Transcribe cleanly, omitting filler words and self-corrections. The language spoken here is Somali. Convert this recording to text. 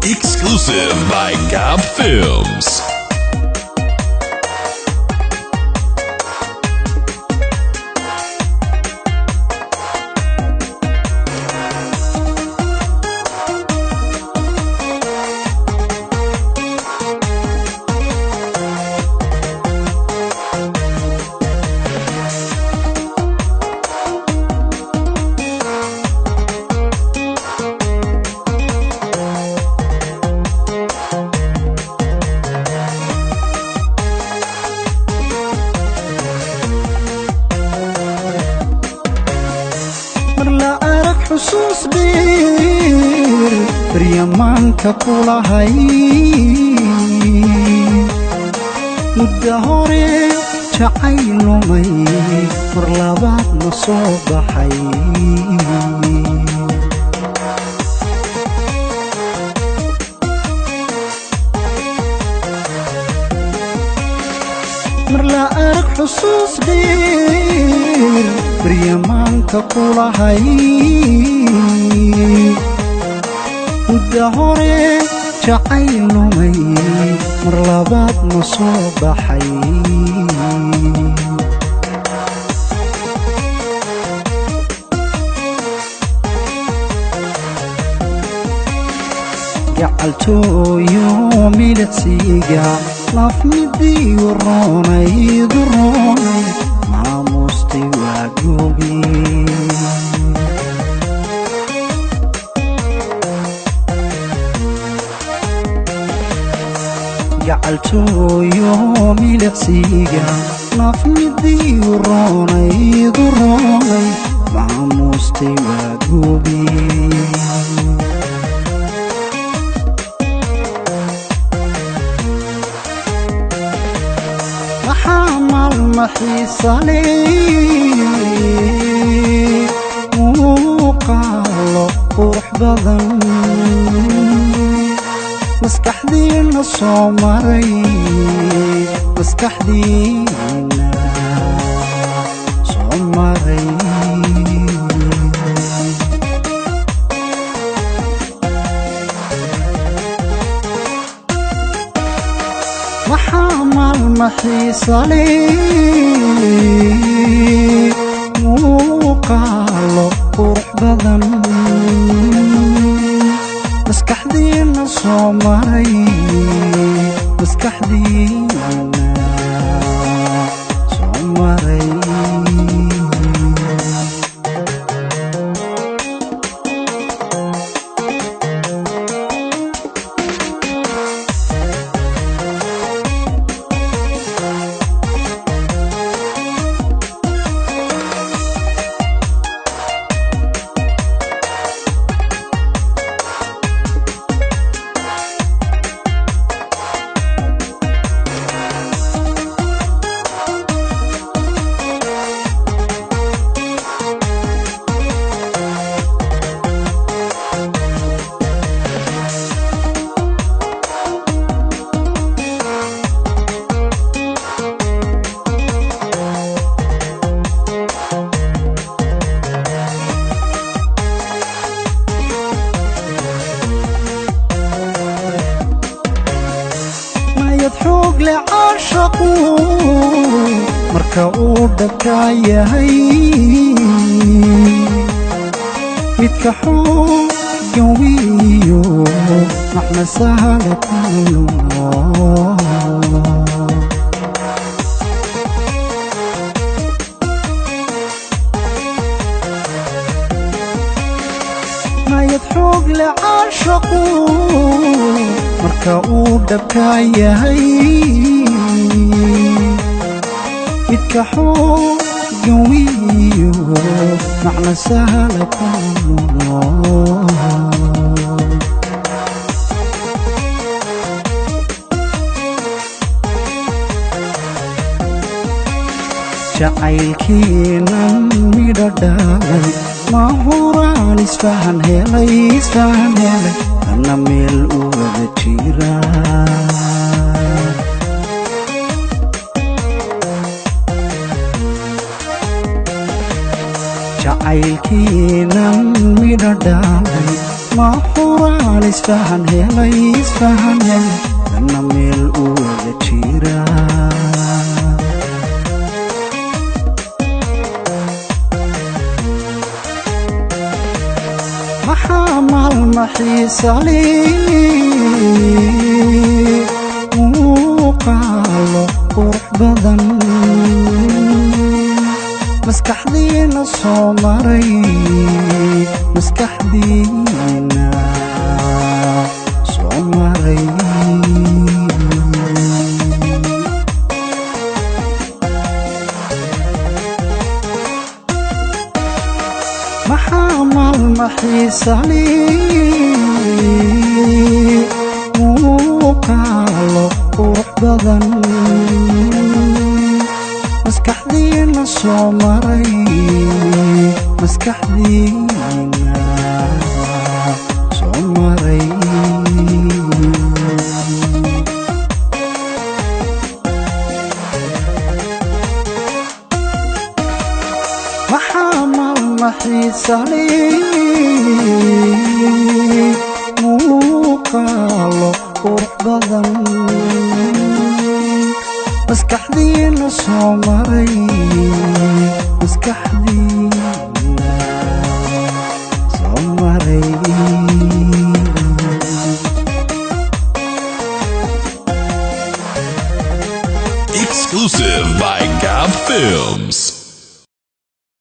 Exclusive by Gab Films. xusuus dheer baryamaanka kulahay muddo hore jacayl lumay mar labaad ma soo baxay mar la arag xusuus dheer baryamaanka kulahay muddo hore jacayl lumay mar labaad ma soo baxay gacaltooyo milicsiga lafmidii roonaydu roonay maamuusti waa goobi gacaltooyo milicsiga lafmidii roonaydu roonay maamuusti waa goobi حمل محيصلي وقالوا روح بضن مسكحدين الصومري مسكحدين صومري وحمل محيصلي وقالوا روح بضن مسكحدين صومري مسكحدين صومري حوق لعاشقو مركو دكايا هي متكحو جويو نحن سهلة كله ما يضحوق لعاشقو مركو دبكايا هي متكحو جويو معنى سهلة كله jacaylkiina midhadhalay ma huraan isfahan helay ana meel u wada jira jacaylkiinan midho dhalay ma huraan isfahan helay dhanna meel u wada jira maxaa maalma xiisa leh muuqaalo qurux badan maskaxdiina soo maray maxaa maalma xiisa leh muuqaalo qurux badan maskaxdiina soo maray